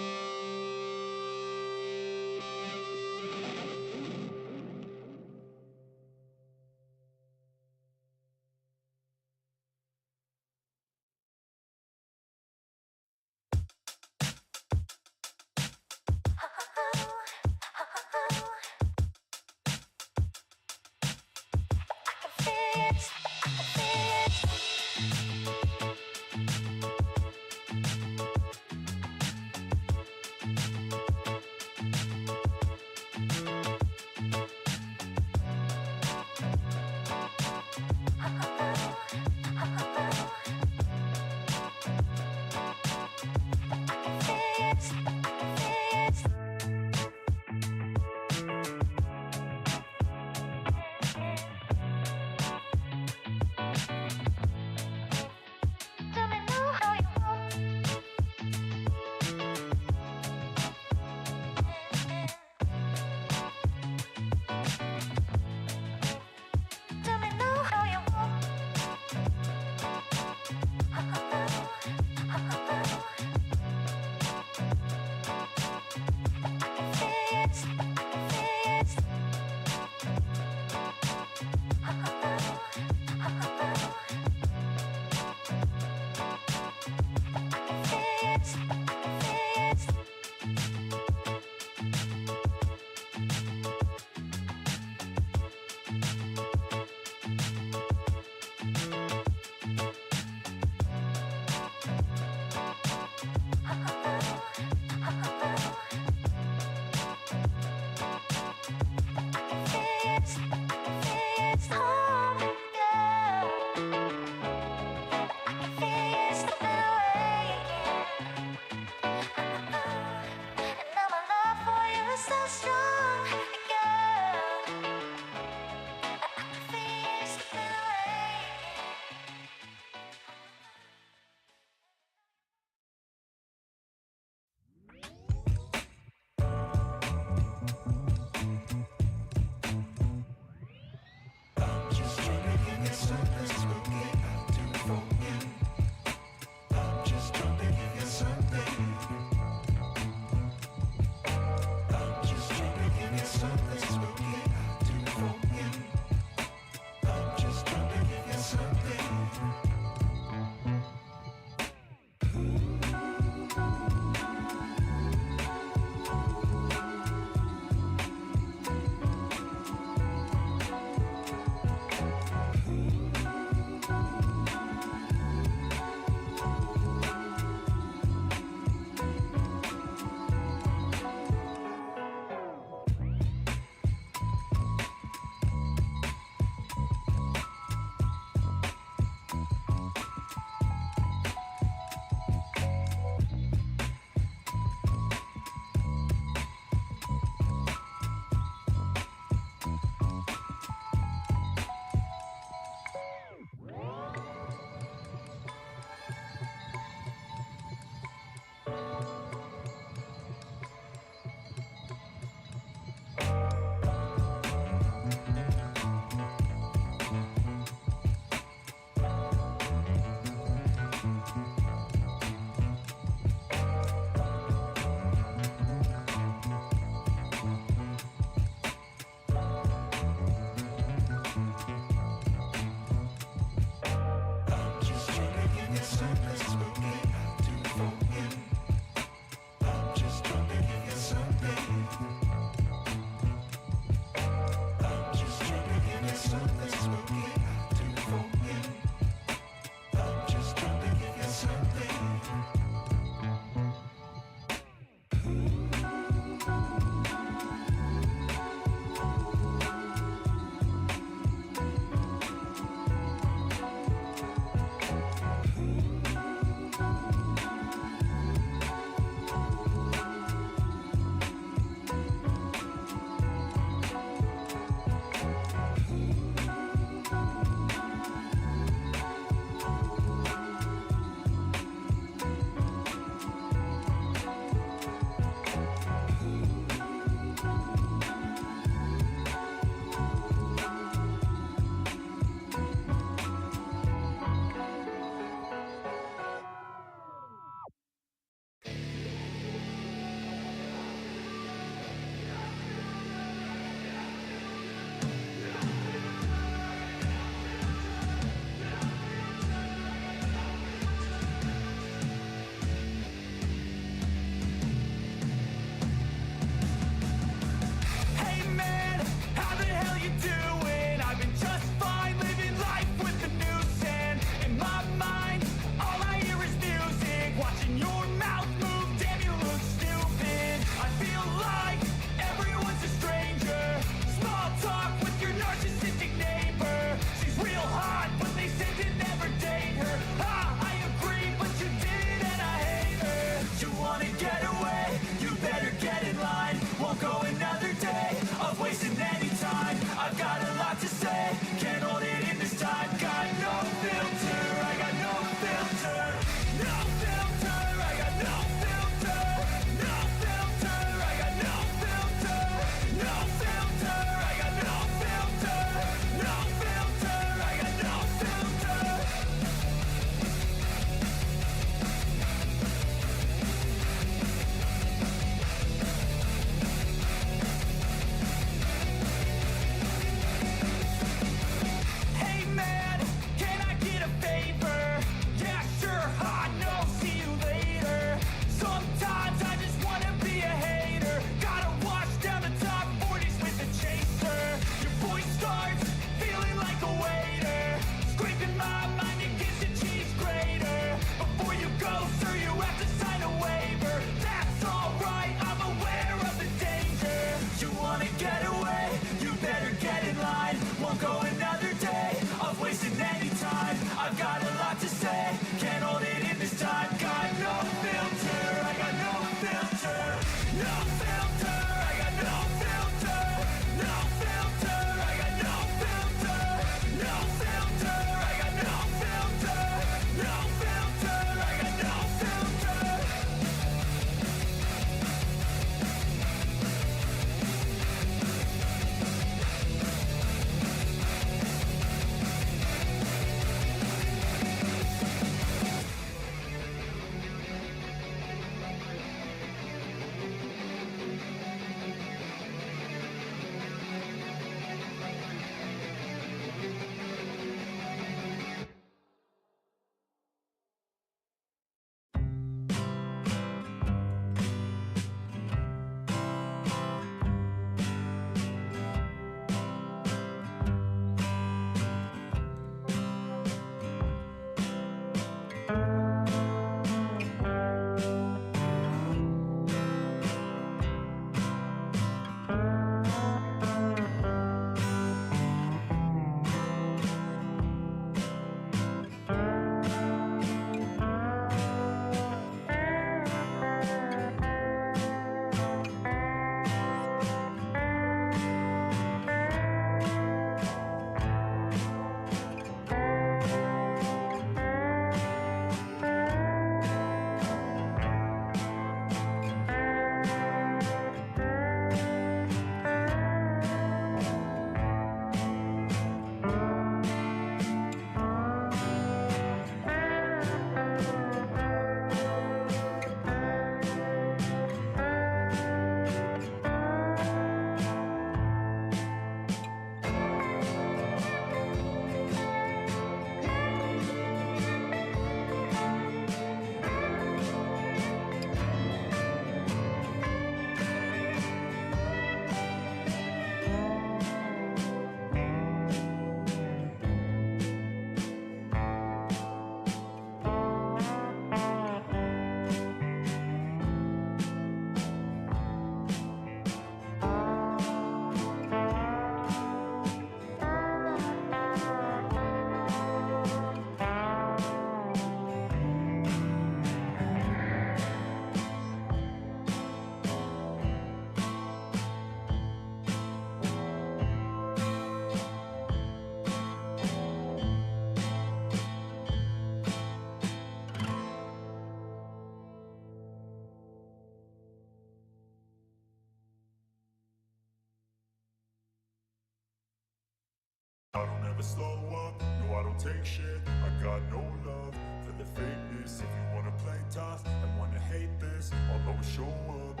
never slow up, no I don't take shit. I got no love for the fakeness. If you wanna play tough and wanna hate this, I'll always show up.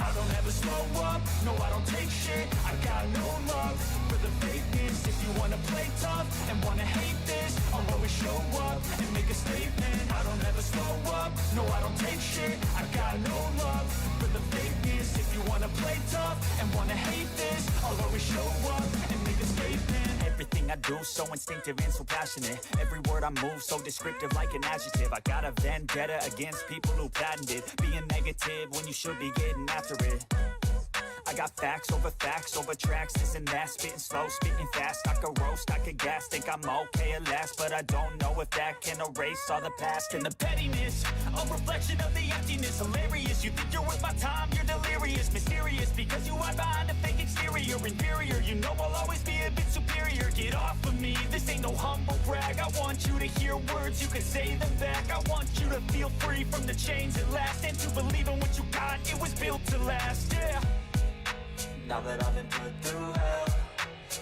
I don't ever slow up, no I don't take shit. I got no love for the fakeness. If you wanna play tough and wanna hate this, I'll always show up and make a statement. I don't ever slow up, no I don't take shit. I got no love for the fakeness. If you wanna play tough and wanna hate this, I'll always show up and make a statement. Everything I do so instinctive and so passionate. Every word I move so descriptive like an adjective. I got a vendetta against people who patented being negative when you should be getting after it. I got facts over tracks, this and that. Spitting slow, spitting fast. I could roast, I could gas. Think I'm okay at last, but I don't know if that can erase all the past. And the pettiness, a reflection of the emptiness. Hilarious, you think you're worth my time, you're delirious. Mysterious, because you hide behind a fake exterior. Inferior, you know I'll always be a bit superior. Get off of me, this ain't no humble brag. I want you to hear words, you can say them back. I want you to feel free from the chains at last, and to believe in what you got, it was built to last, yeah. Now that I've been put through hell,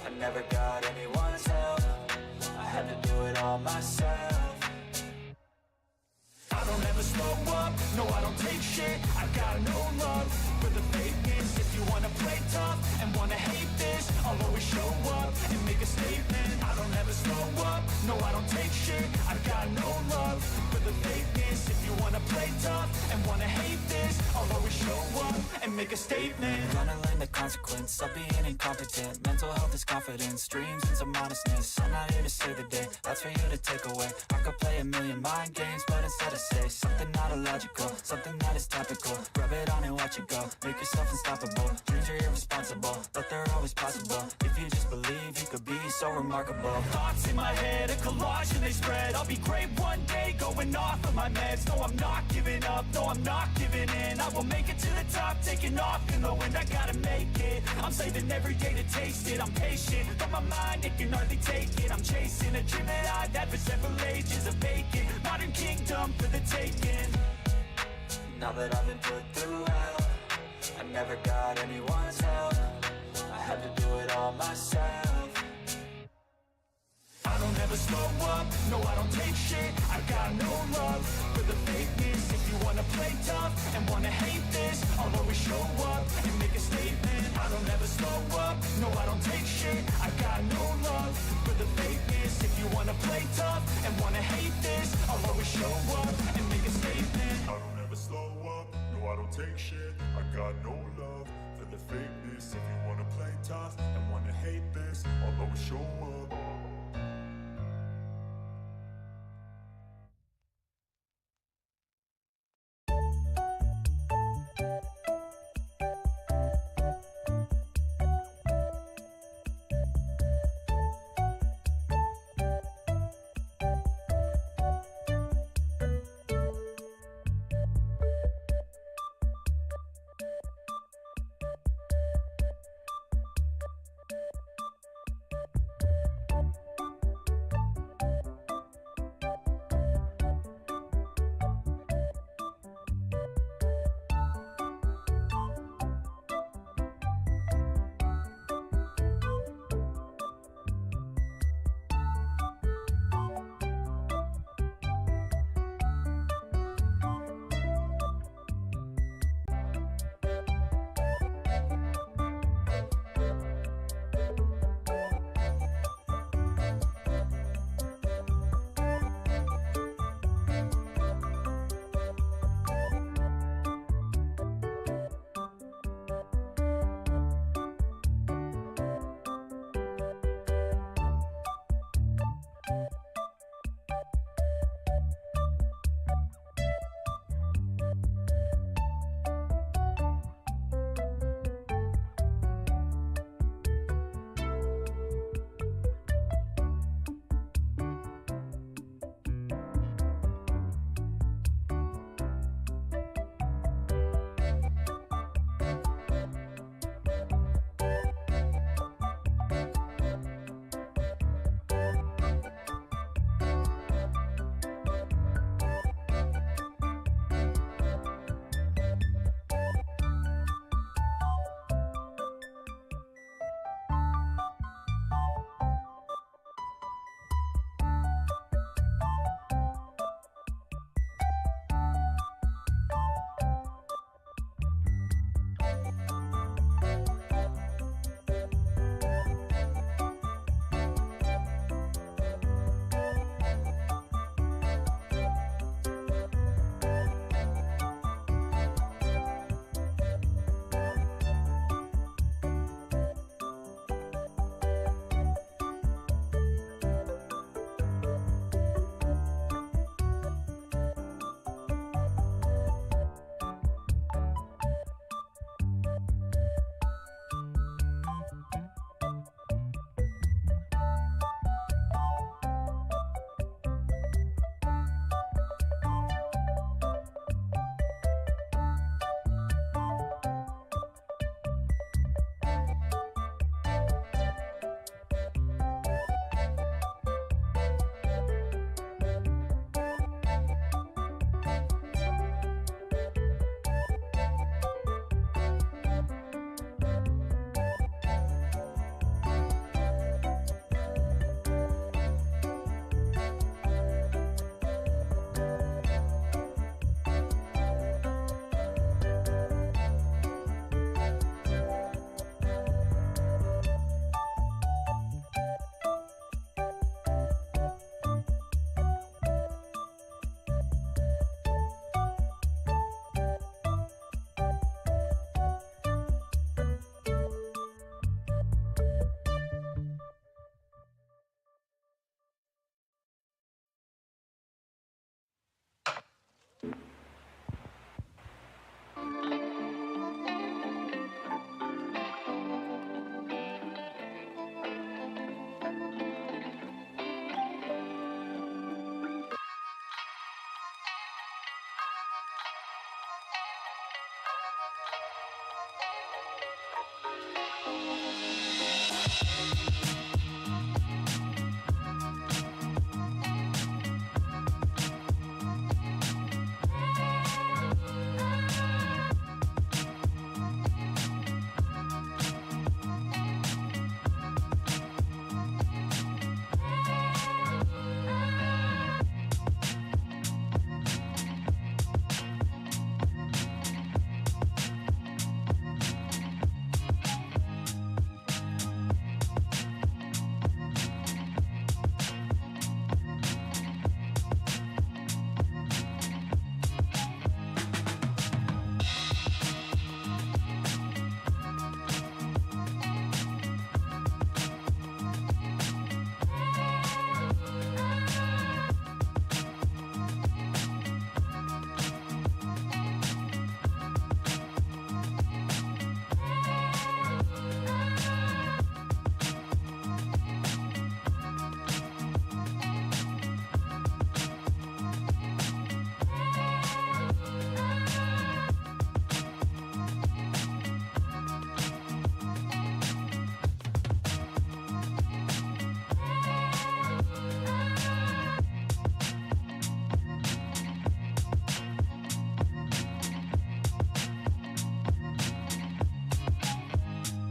I never got anyone's help. I had to do it all myself. I don't ever slow up, no I don't take shit. I got no love for the fakeness. If you wanna play tough and wanna hate this, I'll always show up and make a statement. I don't ever slow up, no I don't take shit. I got no love for the fakeness. If you wanna play tough and wanna hate this, I'll always show up and make a statement. Gonna learn the consequence of being incompetent. Mental health is confidence, dreams and some honestness. I'm not here to save the day, that's for you to take away. I could play a million mind games, but instead I say something not illogical, something that is topical. Rub it on and watch it go, make yourself unstoppable. Dreams are irresponsible, but they're always possible. If you just believe, you could be so remarkable. Thoughts in my head, a collage and they spread. I'll be great one day, going off of my meds. No, I'm not giving up, no, I'm not giving in. I will make it to the top, taking off in the wind. I gotta make it, I'm saving every day to taste it. I'm patient, but my mind, it can hardly take it. I'm chasing a dream that I've had for several ages. A vacant, modern kingdom for the taking. Now that I've been put through hell, I never got anyone's help. I had to do it all myself. I don't ever slow up, no I don't take shit. I got no love for the fakeness. If you wanna play tough and wanna hate this, I'll always show up and make a statement. I don't ever slow up, no I don't take shit. I got no love for the fakeness. If you wanna play tough and wanna hate this, I'll always show up and make a statement. I don't ever slow up, no I don't take shit. I got no love for the fakeness. If you wanna play tough and wanna hate this, I'll always show up.